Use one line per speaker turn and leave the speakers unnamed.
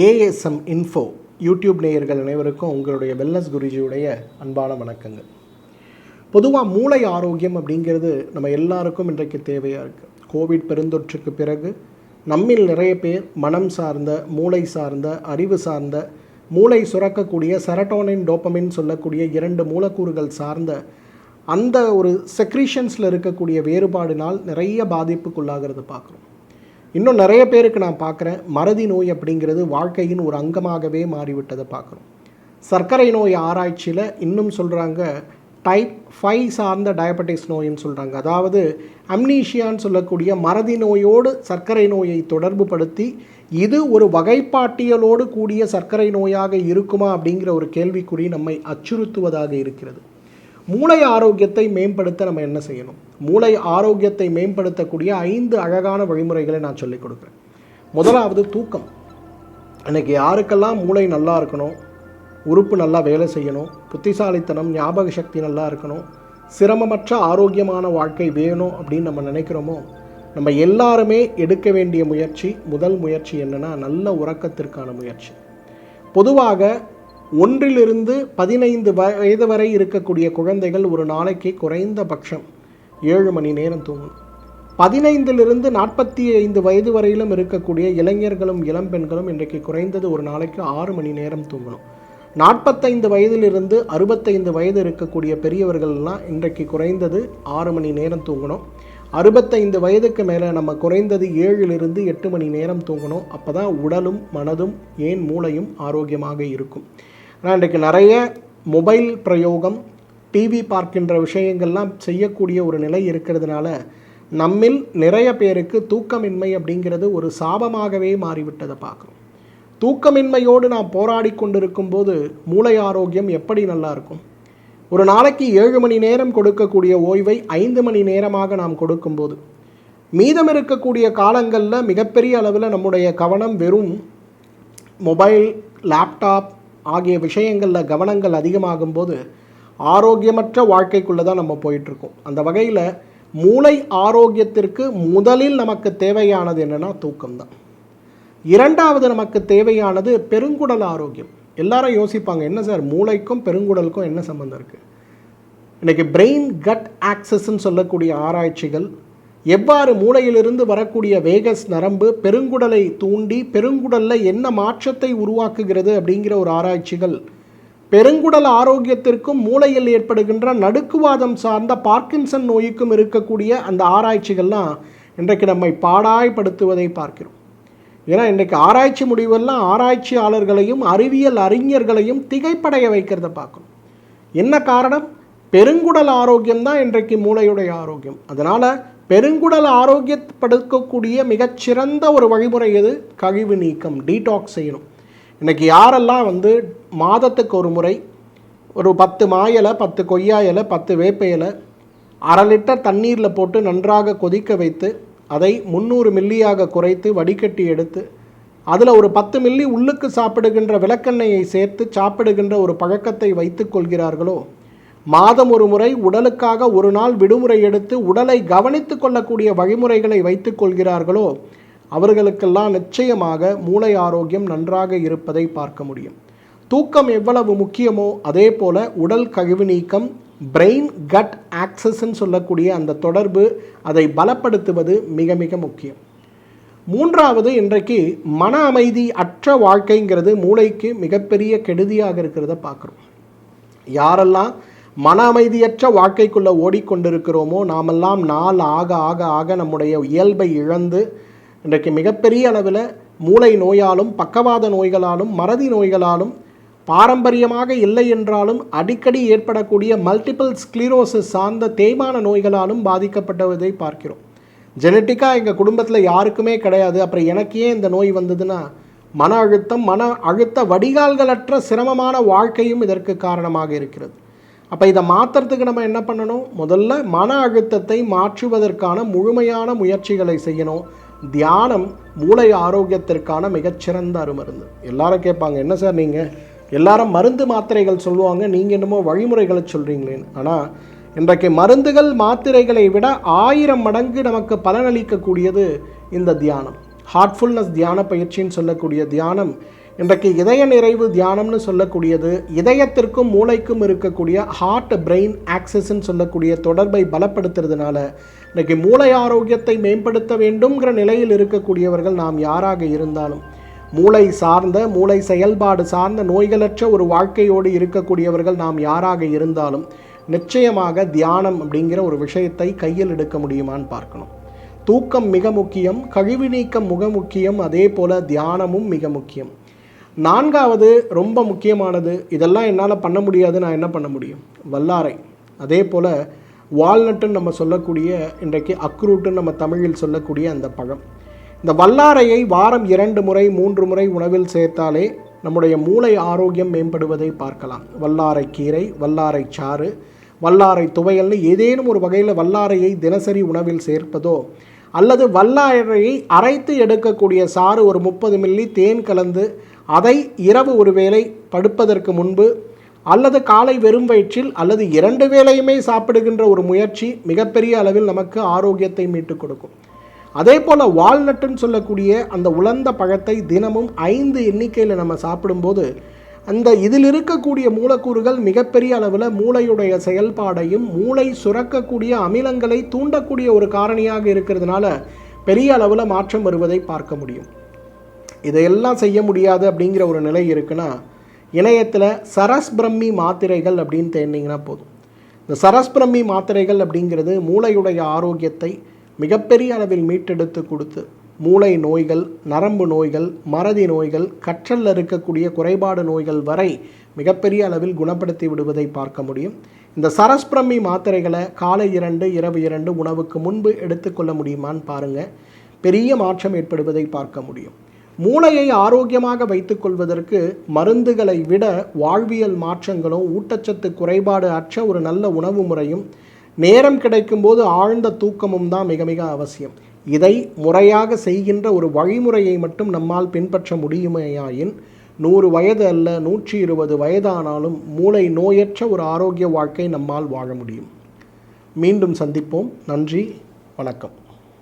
ASM info YouTube நேயர்கள் அனைவருக்கும் உங்களுடைய வெல்னஸ் குருஜியுடைய அன்பான வணக்கங்கள். பொதுவாக மூளை ஆரோக்கியம் அப்படிங்கிறது நம்ம எல்லாருக்கும் இன்றைக்கு தேவையாக இருக்குது. கோவிட் பெருந்தொற்றுக்கு பிறகு நம்மில் நிறைய பேர் மனம் சார்ந்த, மூளை சார்ந்த, அறிவு சார்ந்த, மூளை சுரக்கக்கூடிய செரட்டோனின், டோப்பமின் சொல்லக்கூடிய 2 மூலக்கூறுகள் சார்ந்த அந்த ஒரு செக்ரீஷன்ஸில் இருக்கக்கூடிய வேறுபாடினால் நிறைய பாதிப்புக்குள்ளாகிறது பார்க்குறோம். இன்னும் நிறைய பேருக்கு நான் பார்க்குறேன், மறதி நோய் அப்படிங்கிறது வாழ்க்கையின் ஒரு அங்கமாகவே மாறிவிட்டதை பார்க்குறோம். சர்க்கரை நோய் ஆராய்ச்சியில் இன்னும் சொல்கிறாங்க, டைப் 5 சார்ந்த டயபெட்டிஸ் நோயின்னு சொல்கிறாங்க. அதாவது அம்னீஷியான்னு சொல்லக்கூடிய மறதி நோயோடு சர்க்கரை நோயை தொடர்பு படுத்தி இது ஒரு வகைப்பாட்டியலோடு கூடிய சர்க்கரை நோயாக இருக்குமா அப்படிங்கிற ஒரு கேள்விக்குறி நம்மை அச்சுறுத்துவதாக இருக்கிறது. மூளை ஆரோக்கியத்தை மேம்படுத்த நம்ம என்ன செய்யணும்? மூளை ஆரோக்கியத்தை மேம்படுத்தக்கூடிய 5 அழகான வழிமுறைகளை நான் சொல்லிக் கொடுக்குறேன். முதலாவது தூக்கம். இன்றைக்கி யாருக்கெல்லாம் மூளை நல்லா இருக்கணும், உறுப்பு நல்லா வேலை செய்யணும், புத்திசாலித்தனம், ஞாபக சக்தி நல்லா இருக்கணும், சிரமமற்ற ஆரோக்கியமான வாழ்க்கை வேணும் அப்படின்னு நம்ம நினைக்கிறோமோ, நம்ம எல்லாருமே எடுக்க வேண்டிய முதல் முயற்சி என்னென்னா நல்ல உறக்கத்திற்கான முயற்சி. பொதுவாக 1 to 15 வயது வரை இருக்கக்கூடிய குழந்தைகள் ஒரு நாளைக்கு குறைந்தபட்சம் 7 மணி நேரம் தூங்கணும். 15 to 45 வயது வரையிலும் இருக்கக்கூடிய இளைஞர்களும் இளம்பெண்களும் இன்றைக்கு குறைந்தது ஒரு நாளைக்கு 6 மணி நேரம் தூங்கணும். 45 வயதிலிருந்து 65 வயது இருக்கக்கூடிய பெரியவர்கள்லாம் இன்றைக்கு குறைந்தது 6 மணி நேரம் தூங்கணும். 65 வயதுக்கு மேலே நம்ம குறைந்தது 7 to 8 மணி நேரம் தூங்கணும். அப்போ தான் உடலும் மனதும் மூளையும் ஆரோக்கியமாக இருக்கும். ஆனால் இன்றைக்கு நிறைய மொபைல் பிரயோகம், டிவி பார்க்கின்ற விஷயங்கள்லாம் செய்யக்கூடிய ஒரு நிலை இருக்கிறதுனால நம்மில் நிறைய பேருக்கு தூக்கமின்மை அப்படிங்கிறது ஒரு சாபமாகவே மாறிவிட்டதை பார்க்குறோம். தூக்கமின்மையோடு நாம் போராடி கொண்டிருக்கும் போது மூளை ஆரோக்கியம் எப்படி நல்லா இருக்கும்? ஒரு நாளைக்கு 7 மணி நேரம் கொடுக்கக்கூடிய ஓய்வை 5 மணி நேரமாக நாம் கொடுக்கும்போது மீதம் இருக்கக்கூடிய காலங்களில் மிகப்பெரிய அளவில் நம்முடைய கவனம் வெறும் மொபைல், லேப்டாப் ஆகிய விஷயங்களில் கவனங்கள் அதிகமாகும்போது ஆரோக்கியமற்ற வாழ்க்கைக்குள்ளே தான் நம்ம போயிட்டுருக்கோம். அந்த வகையில் மூளை ஆரோக்கியத்திற்கு முதலில் நமக்கு தேவையானது என்னென்னா தூக்கம்தான். 2வது நமக்கு தேவையானது பெருங்குடல் ஆரோக்கியம். எல்லாரும் யோசிப்பாங்க, என்ன சார் மூளைக்கும் பெருங்குடலுக்கும் என்ன சம்மந்தம் இருக்குது? இன்றைக்கி பிரெயின் கட் ஆக்சஸ்ன்னு சொல்லக்கூடிய ஆராய்ச்சிகள் எவ்வாறு மூளையிலிருந்து வரக்கூடிய வேகஸ் நரம்பு பெருங்குடலை தூண்டி பெருங்குடலில் என்ன மாற்றத்தை உருவாக்குகிறது அப்படிங்கிற ஒரு ஆராய்ச்சிகள், பெருங்குடல் ஆரோக்கியத்திற்கும் மூளையில் ஏற்படுகின்ற நடுக்குவாதம் சார்ந்த பார்க்கின்சன் நோய்க்கும் இருக்கக்கூடிய அந்த ஆராய்ச்சிகள்லாம் இன்றைக்கு நம்மை பாடாய்படுத்துவதை பார்க்கிறோம். ஏன்னா இன்றைக்கு ஆராய்ச்சி முடிவெல்லாம் ஆராய்ச்சியாளர்களையும் அறிவியல் அறிஞர்களையும் திகைப்படைய வைக்கிறத பார்க்கணும். என்ன காரணம்? பெருங்குடல் ஆரோக்கியம்தான் இன்றைக்கு மூளையுடைய ஆரோக்கியம். அதனால் பெருங்குடல் ஆரோக்கியப்படுத்தக்கூடிய மிகச்சிறந்த ஒரு வழிமுறை எது? கழிவு நீக்கம், டீடாக்ஸ் செய்யணும். இன்றைக்கி யாரெல்லாம் மாதத்துக்கு ஒரு முறை ஒரு 10 மா இலை, 10 கொய்யா இலை, 10 வேப்ப இலை 1/2 லிட்டர் தண்ணீரில் போட்டு நன்றாக கொதிக்க வைத்து அதை 300 மில்லியாக குறைத்து வடிகட்டி எடுத்து அதில் ஒரு 10 மில்லி உள்ளுக்கு சாப்பிடுகின்ற விளக்கெண்ணெயை சேர்த்து சாப்பிடுகின்ற ஒரு பழக்கத்தை வைத்து கொள்கிறார்களோ, மாதம் ஒரு முறை உடலுக்காக ஒரு நாள் விடுமுறை எடுத்து உடலை கவனித்து கொள்ளக்கூடிய வழிமுறைகளை வைத்து கொள்கிறார்களோ, அவர்களுக்கெல்லாம் நிச்சயமாக மூளை ஆரோக்கியம் நன்றாக இருப்பதை பார்க்க முடியும். தூக்கம் எவ்வளவு முக்கியமோ அதே போல் உடல் கழிவு நீக்கம், பிரெயின் கட் ஆக்சஸ்ன்னு சொல்லக்கூடிய அந்த தொடர்பு, அதை பலப்படுத்துவது மிக மிக முக்கியம். 3வது, இன்றைக்கு மன அமைதி அற்ற வாழ்க்கைங்கிறது மூளைக்கு மிகப்பெரிய கெடுதியாக இருக்கிறத பார்க்குறோம். யாரெல்லாம் மன அமைதியற்ற வாழ்க்கைக்குள்ளே ஓடிக்கொண்டிருக்கிறோமோ, நாமெல்லாம் நாள் ஆக ஆக ஆக நம்முடைய இயல்பை இழந்து இன்றைக்கு மிகப்பெரிய அளவில் மூளை நோயாலும், பக்கவாத நோய்களாலும், மறதி நோய்களாலும், பாரம்பரியமாக இல்லை என்றாலும் அடிக்கடி ஏற்படக்கூடிய மல்டிபிள் ஸ்க்ளீரோசிஸ் சார்ந்த தேய்மான நோய்களாலும் பாதிக்கப்பட்டதை பார்க்கிறோம். ஜெனட்டிக்காக எங்கள் குடும்பத்தில் யாருக்குமே கிடையாது, அப்புறம் எனக்கு ஏன் இந்த நோய் வந்ததுன்னா மன அழுத்த வடிகால்களற்ற சிரமமான வாழ்க்கையும் இதற்கு காரணமாக இருக்கிறது. அப்போ இதை மாற்றுறதுக்கு நம்ம என்ன பண்ணணும்? முதல்ல மன அழுத்தத்தை மாற்றுவதற்கான முழுமையான முயற்சிகளை செய்யணும். தியானம் மூளை ஆரோக்கியத்திற்கான மிகச்சிறந்த அருமருந்து. எல்லாரும் கேட்பாங்க, என்ன சார் நீங்கள் எல்லாரும் மருந்து மாத்திரைகள் சொல்லுவாங்க, நீங்கள் என்னமோ வழிமுறைகளை சொல்கிறீங்களேன்னு. ஆனால் இன்றைக்கு மருந்துகள் மாத்திரைகளை விட 1000 மடங்கு நமக்கு பலனளிக்கக்கூடியது இந்த தியானம். ஹார்ட்ஃபுல்னஸ் தியான பயிற்சின்னு சொல்லக்கூடிய தியானம் இன்றைக்கு இதய நிறைவு தியானம்னு சொல்லக்கூடியது இதயத்திற்கும் மூளைக்கும் இருக்கக்கூடிய ஹார்ட் பிரெயின் ஆக்சஸ்ன்னு சொல்லக்கூடிய தொடர்பை பலப்படுத்துறதுனால இன்றைக்கு மூளை ஆரோக்கியத்தை மேம்படுத்த வேண்டும்ங்கிற நிலையில் இருக்கக்கூடியவர்கள் நாம் யாராக இருந்தாலும், மூளை சார்ந்த மூளை செயல்பாடு சார்ந்த நோய்களற்ற ஒரு வாழ்க்கையோடு இருக்கக்கூடியவர்கள் நாம் யாராக இருந்தாலும் நிச்சயமாக தியானம் அப்படிங்கிற ஒரு விஷயத்தை கையில் எடுக்க முடியுமான்னு பார்க்கணும். தூக்கம் மிக முக்கியம், கழிவு நீக்கம் மிக முக்கியம், அதே போல் தியானமும் மிக முக்கியம். நான்காவது ரொம்ப முக்கியமானது, இதெல்லாம் என்னால் பண்ண முடியாது, நான் என்ன பண்ண முடியும்? வல்லாரை. அதே போல் வால்நட்டுன்னு நம்ம சொல்லக்கூடிய, இன்றைக்கு அக்ரூட்டுன்னு நம்ம தமிழில் சொல்லக்கூடிய அந்த பழம். இந்த வல்லாரையை வாரம் 2 முறை 3 முறை உணவில் சேர்த்தாலே நம்முடைய மூளை ஆரோக்கியம் மேம்படுவதை பார்க்கலாம். வல்லாரை கீரை, வல்லாரை சாறு, வல்லாரை துவையல்னு ஏதேனும் ஒரு வகையில் வல்லாரையை தினசரி உணவில் சேர்ப்பதோ, அல்லது வல்லாரையை அரைத்து எடுக்கக்கூடிய சாறு ஒரு 30 மில்லி தேன் கலந்து அதை இரவு ஒரு வேளை படுப்பதற்கு முன்பு அல்லது காலை வெறும் வயிற்றில் அல்லது 2 வேளையுமே சாப்பிடுகின்ற ஒரு முயற்சி மிகப்பெரிய அளவில் நமக்கு ஆரோக்கியத்தை மீட்டுக் கொடுக்கும். அதே போல் வால்நட்டுன்னு சொல்லக்கூடிய அந்த உலர்ந்த பழத்தை தினமும் 5 எண்ணிக்கையில் நம்ம சாப்பிடும்போது அந்த இதில் இருக்கக்கூடிய மூலக்கூறுகள் மிகப்பெரிய அளவில் மூளையுடைய செயல்பாடையும் மூளை சுரக்கக்கூடிய அமிலங்களை தூண்டக்கூடிய ஒரு காரணியாக இருக்கிறதுனால பெரிய அளவில் மாற்றம் வருவதை பார்க்க முடியும். இதையெல்லாம் செய்ய முடியாது அப்படிங்கிற ஒரு நிலை இருக்குன்னா இணையத்தில் சரஸ் பிரம்மி மாத்திரைகள் அப்படின்னு தேடினீங்கன்னா போதும். இந்த சரஸ் பிரம்மி மாத்திரைகள் அப்படிங்கிறது மூளையுடைய ஆரோக்கியத்தை மிகப்பெரிய அளவில் மீட்டெடுத்து கொடுத்து மூளை நோய்கள், நரம்பு நோய்கள், மறதி நோய்கள், கற்றலில் இருக்கக்கூடிய குறைபாடு நோய்கள் வரை மிகப்பெரிய அளவில் குணப்படுத்தி விடுவதை பார்க்க முடியும். இந்த சரஸ் பிரம்மி மாத்திரைகளை காலை 2 இரவு 2 உணவுக்கு முன்பு எடுத்துக்கொள்ள முடியுமான்னு பாருங்கள். பெரிய மாற்றம் ஏற்படுவதை பார்க்க முடியும். மூளையை ஆரோக்கியமாக வைத்துக்கொள்வதற்கு மருந்துகளை விட வாழ்வியல் மாற்றங்களும் ஊட்டச்சத்து குறைபாடு அற்ற ஒரு நல்ல உணவு முறையும் நேரம் கிடைக்கும்போது ஆழ்ந்த தூக்கமும் தான் மிக மிக அவசியம். இதை முறையாக செய்கின்ற ஒரு வழிமுறையை மட்டும் நம்மால் பின்பற்ற முடியுமேயாயின் 100 வயது அல்ல 120 வயதானாலும் மூளை நோயற்ற ஒரு ஆரோக்கிய வாழ்க்கை நம்மால் வாழ முடியும். மீண்டும் சந்திப்போம். நன்றி, வணக்கம்.